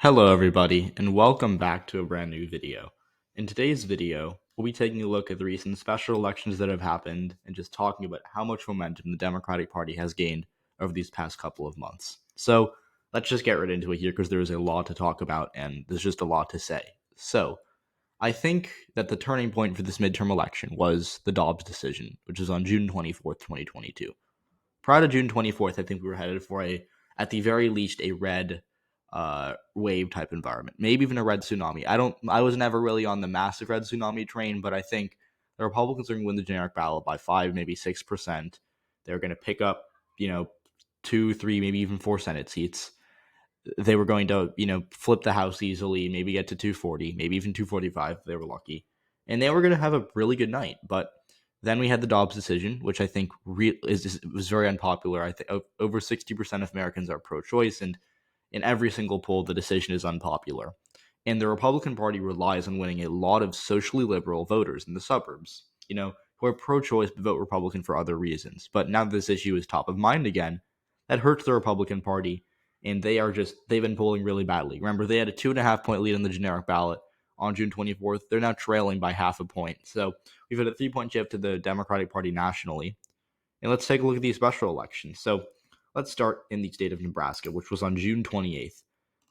Hello everybody, and welcome back to a brand new video. In today's video, we'll be taking a look at the recent special elections that have happened and just talking about how much momentum the Democratic Party has gained over these past couple of months. So let's just get right into it here because there is a lot to talk about and there's just a lot to say. So I think that the turning point for this midterm election was the Dobbs decision, which is on June 24th, 2022. Prior to June 24th, I think we were headed for at the very least, a red wave type environment, maybe even a red tsunami. I was never really on the massive red tsunami train, but I think the Republicans are going to win the generic ballot by 5, maybe 6%. They're going to pick up, 2, 3, maybe even 4 Senate seats. They were going to, flip the House easily, maybe get to 240, maybe even 245 if they were lucky. And they were going to have a really good night. But then we had the Dobbs decision, which I think was very unpopular. I think over 60% of Americans are pro-choice, and in every single poll, the decision is unpopular. And the Republican Party relies on winning a lot of socially liberal voters in the suburbs, who are pro-choice but vote Republican for other reasons. But now that this issue is top of mind again, that hurts the Republican Party, and they've been polling really badly. Remember, they had a 2.5 point lead on the generic ballot on June 24th. They're now trailing by half a point. So we've had a 3 point shift to the Democratic Party nationally. And let's take a look at these special elections. So let's start in the state of Nebraska, which was on June 28th.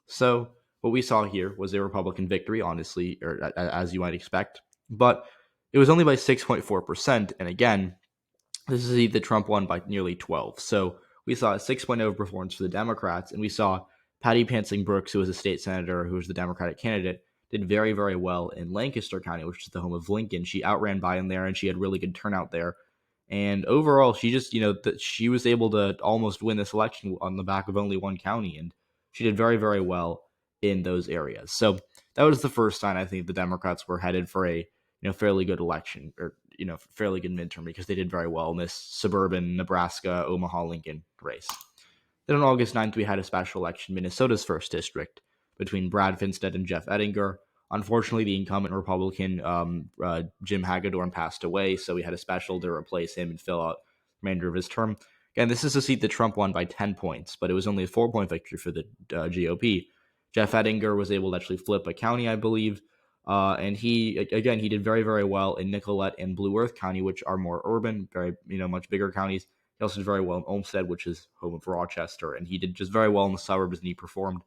So what we saw here was a Republican victory, honestly, or as you might expect, but it was only by 6.4%. And again, this is the Trump won by nearly 12. So we saw a 6.0 performance for the Democrats, and we saw Patty Pansing Brooks, who was a state senator, who was the Democratic candidate, did very, very well in Lancaster County, which is the home of Lincoln. She outran Biden there, and she had really good turnout there. And overall, she just, she was able to almost win this election on the back of only one county, and she did very, very well in those areas. So that was the first sign I think the Democrats were headed for a fairly good election, or fairly good midterm, because they did very well in this suburban Nebraska Omaha Lincoln race. Then on August 9th, we had a special election, Minnesota's first district, between Brad Finstead and Jeff Ettinger. Unfortunately, the incumbent Republican Jim Hagedorn passed away, so we had a special to replace him and fill out the remainder of his term. Again, this is a seat that Trump won by 10 points, but it was only a 4 point victory for the GOP. Jeff Ettinger was able to actually flip a county, I believe, and he did very, very well in Nicollet and Blue Earth County, which are more urban, very much bigger counties. He also did very well in Olmsted, which is home of Rochester, and he did just very well in the suburbs, and he performed,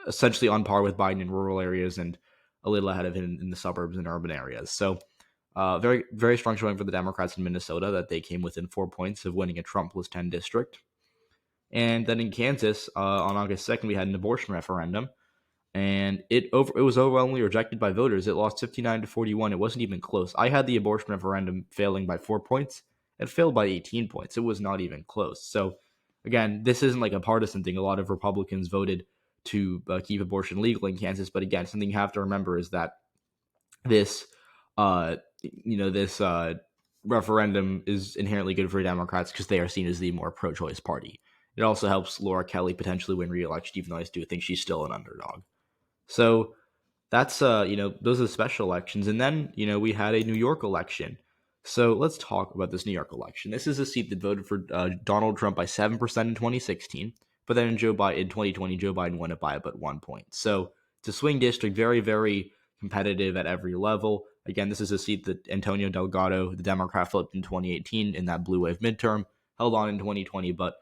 essentially on par with Biden in rural areas and a little ahead of him in the suburbs and urban areas. So very, very strong showing for the Democrats in Minnesota that they came within 4 points of winning a Trump plus 10 district. And then in Kansas, on August 2nd, we had an abortion referendum, and it was overwhelmingly rejected by voters. It lost 59-41. It wasn't even close. I had the abortion referendum failing by 4 points. It failed by 18 points. It was not even close. So again, this isn't like a partisan thing. A lot of Republicans voted to keep abortion legal in Kansas, but again, something you have to remember is that this, referendum is inherently good for Democrats because they are seen as the more pro-choice party. It also helps Laura Kelly potentially win re-election, even though I do think she's still an underdog. So that's those are the special elections, and then we had a New York election. So let's talk about this New York election. This is a seat that voted for Donald Trump by 7% in 2016, but then in 2020, Joe Biden won it by about 1 point. So it's a swing district, very, very competitive at every level. Again, this is a seat that Antonio Delgado, the Democrat, flipped in 2018 in that blue wave midterm, held on in 2020, but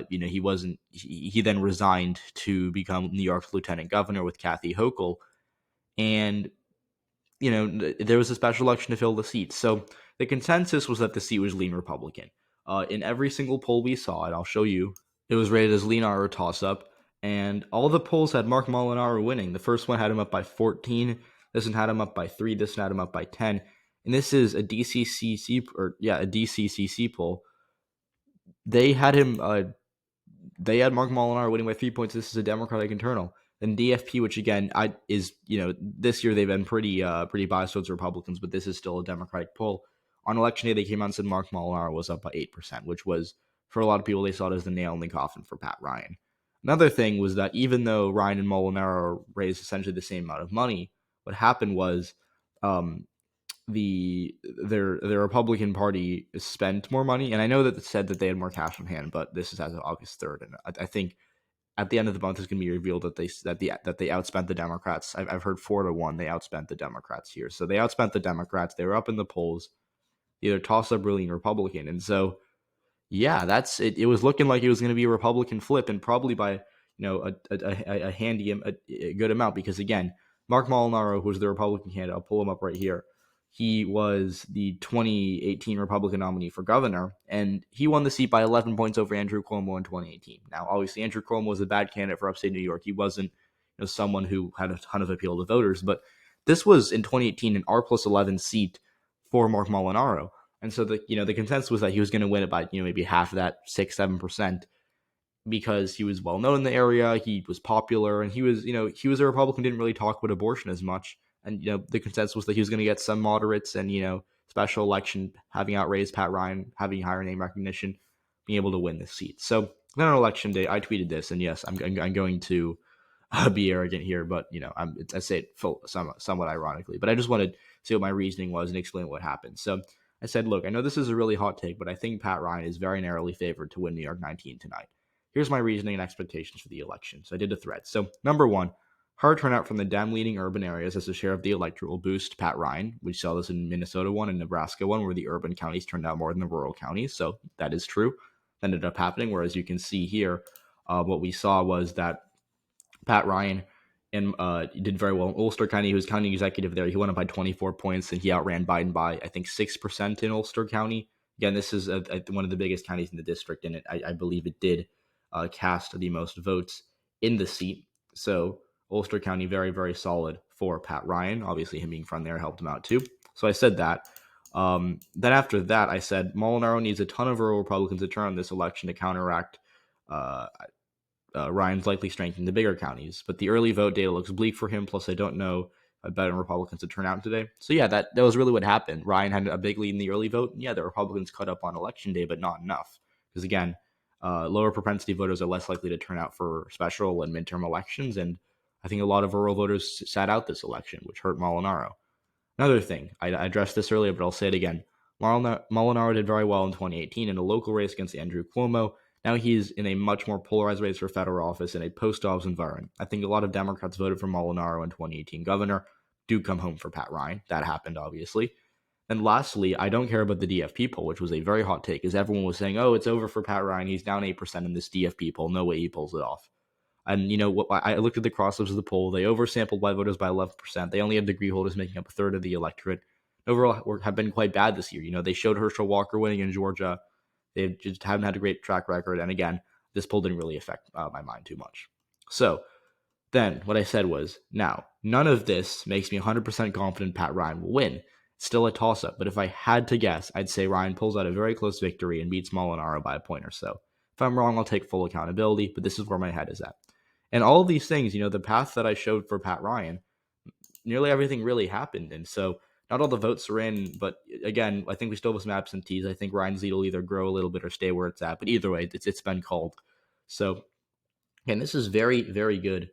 he wasn't. He then resigned to become New York's lieutenant governor with Kathy Hochul, and there was a special election to fill the seat. So the consensus was that the seat was lean Republican. In every single poll we saw, and I'll show you, it was rated as lean or a toss-up, and all the polls had Mark Molinaro winning. The first one had him up by 14. This one had him up by 3. This one had him up by 10. And this is a DCCC poll. They had him. They had Mark Molinaro winning by 3 points. This is a Democratic internal. Then DFP, which again is this year they've been pretty biased towards Republicans, but this is still a Democratic poll. On election day, they came out and said Mark Molinaro was up by 8%, which was, for a lot of people, they saw it as the nail in the coffin for Pat Ryan. Another thing was that even though Ryan and Molinaro raised essentially the same amount of money, what happened was their Republican Party spent more money, and I know that it said that they had more cash on hand, but this is as of August 3rd, and I think at the end of the month, it's going to be revealed that they outspent the Democrats. I've heard 4-1. They outspent the Democrats here, so they outspent the Democrats. They were up in the polls, either toss up really Republican, and so yeah, that's it. It was looking like it was going to be a Republican flip, and probably by a handy a good amount, because again, Mark Molinaro, who was the Republican candidate, I'll pull him up right here. He was the 2018 Republican nominee for governor, and he won the seat by 11 points over Andrew Cuomo in 2018. Now, obviously, Andrew Cuomo was a bad candidate for upstate New York. He wasn't someone who had a ton of appeal to voters, but this was in 2018 an R+11 seat for Mark Molinaro. And so the consensus was that he was going to win it by maybe half of that, 6-7%, because he was well known in the area, he was popular, and he was a Republican, didn't really talk about abortion as much. And the consensus was that he was going to get some moderates, and special election, having outraised Pat Ryan, having higher name recognition, being able to win this seat. So then on election day, I tweeted this, and yes, I'm going to be arrogant here, but I say it somewhat ironically. But I just wanted to see what my reasoning was and explain what happened. So I said, look, I know this is a really hot take, but I think Pat Ryan is very narrowly favored to win New York 19 tonight. Here's my reasoning and expectations for the election. So I did a thread. So number one, hard turnout from the Dem-leading urban areas as a share of the electorate will boost Pat Ryan. We saw this in Minnesota one and Nebraska one, where the urban counties turned out more than the rural counties. So that is true. That ended up happening. Whereas you can see here, what we saw was that Pat Ryan did very well in Ulster County. He was county executive there. He won up by 24 points, and he outran Biden by, I think, 6% in Ulster County. Again, this is one of the biggest counties in the district, and I believe it did cast the most votes in the seat. So Ulster County, very, very solid for Pat Ryan. Obviously, him being from there helped him out too. So I said that. Then after that, I said Molinaro needs a ton of rural Republicans to turn on this election to counteract Ryan's likely strength in the bigger counties. But the early vote data looks bleak for him. Plus, I don't know better Republicans to turn out today. So yeah, that was really what happened. Ryan had a big lead in the early vote. And yeah, the Republicans cut up on election day, but not enough. Because again, lower propensity voters are less likely to turn out for special and midterm elections. And I think a lot of rural voters sat out this election, which hurt Molinaro. Another thing, I addressed this earlier, but I'll say it again. Molinaro did very well in 2018 in a local race against Andrew Cuomo. Now he's in a much more polarized race for federal office in a post-Dobbs environment. I think a lot of Democrats voted for Molinaro in 2018 governor. Do come home for Pat Ryan. That happened, obviously. And lastly, I don't care about the DFP poll, which was a very hot take, as everyone was saying, oh, it's over for Pat Ryan. He's down 8% in this DFP poll. No way he pulls it off. And I looked at the crossups of the poll. They oversampled white voters by 11%. They only had degree holders making up a third of the electorate. Overall, have been quite bad this year. They showed Herschel Walker winning in Georgia. They just haven't had a great track record. And again, this poll didn't really affect my mind too much. So then what I said was, now, none of this makes me 100% confident Pat Ryan will win. It's still a toss-up. But if I had to guess, I'd say Ryan pulls out a very close victory and beats Molinaro by a point or so. If I'm wrong, I'll take full accountability. But this is where my head is at. And all of these things, the path that I showed for Pat Ryan, nearly everything really happened. And so not all the votes are in, but again, I think we still have some absentees. I think Ryan's lead will either grow a little bit or stay where it's at. But either way, it's been called. So, again, this is very, very good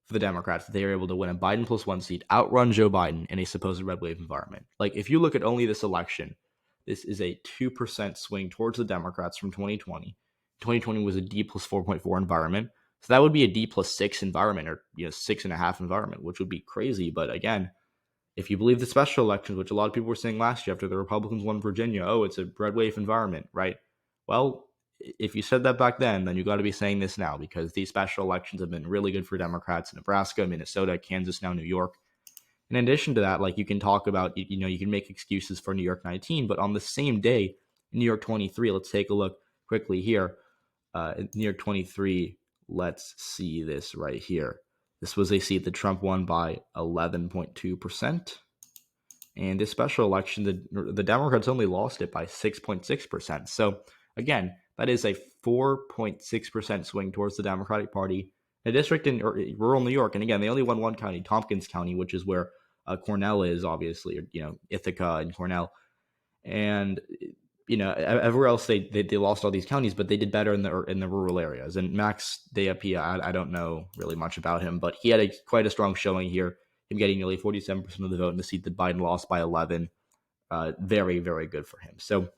for the Democrats that they are able to win a Biden +1 seat, outrun Joe Biden in a supposed red wave environment. Like, if you look at only this election, this is a 2% swing towards the Democrats from 2020. 2020 was a D +4.4 environment. So that would be a D +6 environment, or 6.5 environment, which would be crazy. But again, if you believe the special elections, which a lot of people were saying last year after the Republicans won Virginia, oh, it's a red wave environment, right? Well, if you said that back then you got to be saying this now, because these special elections have been really good for Democrats in Nebraska, Minnesota, Kansas, now New York. In addition to that, you can talk about, you can make excuses for New York 19, but on the same day, in New York 23, let's take a look quickly here. New York 23, let's see this right here. This was a seat that Trump won by 11.2%. And this special election, the Democrats only lost it by 6.6%. So again, that is a 4.6% swing towards the Democratic Party. A district in rural New York, and again, they only won one county, Tompkins County, which is where Cornell is, obviously, or Ithaca and Cornell. And everywhere else they lost all these counties, but they did better in the rural areas. And Max Deapia, I don't know really much about him, but he had quite a strong showing here. Him getting nearly 47% of the vote in the seat that Biden lost by 11. Very, very good for him. So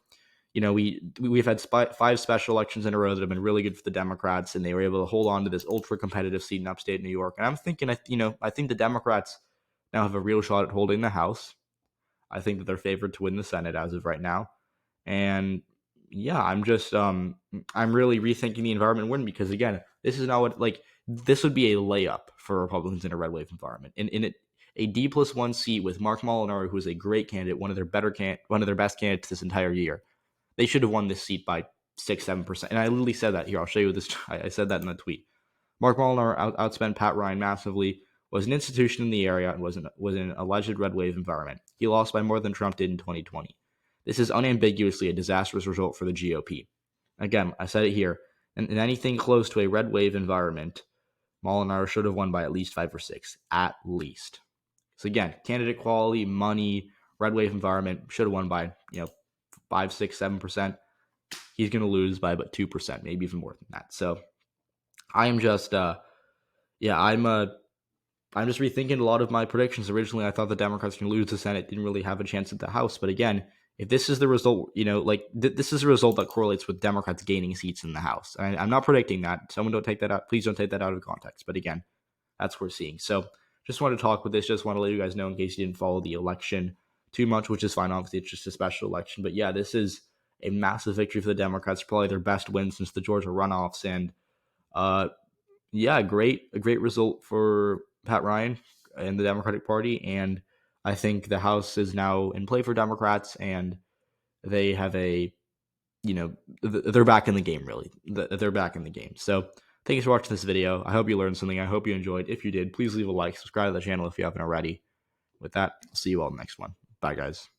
we've had 5 special elections in a row that have been really good for the Democrats, and they were able to hold on to this ultra competitive seat in upstate New York. And I'm thinking, I think the Democrats now have a real shot at holding the House. I think that they're favored to win the Senate as of right now. And yeah, I'm really rethinking the environment win, because again, this is not what, like, this would be a layup for Republicans in a red wave environment. A D+1 seat with Mark Molinaro, who is a great candidate, one of their best candidates this entire year. They should have won this seat by 6-7%. And I literally said that here. I'll show you this. I said that in the tweet. Mark Molinaro outspent Pat Ryan massively, was an institution in the area, and was an alleged red wave environment. He lost by more than Trump did in 2020. This is unambiguously a disastrous result for the GOP. Again, I said it here. In anything close to a red wave environment, Molinaro should have won by at least 5 or 6. At least. So again, candidate quality, money, red wave environment, should have won by 5, 6, 7%. He's going to lose by about 2%, maybe even more than that. So I am just, I'm just rethinking a lot of my predictions. Originally, I thought the Democrats can lose the Senate, didn't really have a chance at the House. But again, if this is the result, this is a result that correlates with Democrats gaining seats in the House. I'm not predicting that. Someone don't take that out. Please don't take that out of context. But again, that's what we're seeing. So just want to talk with this. Just want to let you guys know in case you didn't follow the election too much, which is fine. Obviously, it's just a special election. But yeah, this is a massive victory for the Democrats. Probably their best win since the Georgia runoffs. And a great result for Pat Ryan and the Democratic Party. And I think the House is now in play for Democrats, and they have they're back in the game, really. They're back in the game. So thanks for watching this video. I hope you learned something. I hope you enjoyed. If you did, please leave a like, subscribe to the channel if you haven't already. With that, I'll see you all in the next one. Bye, guys.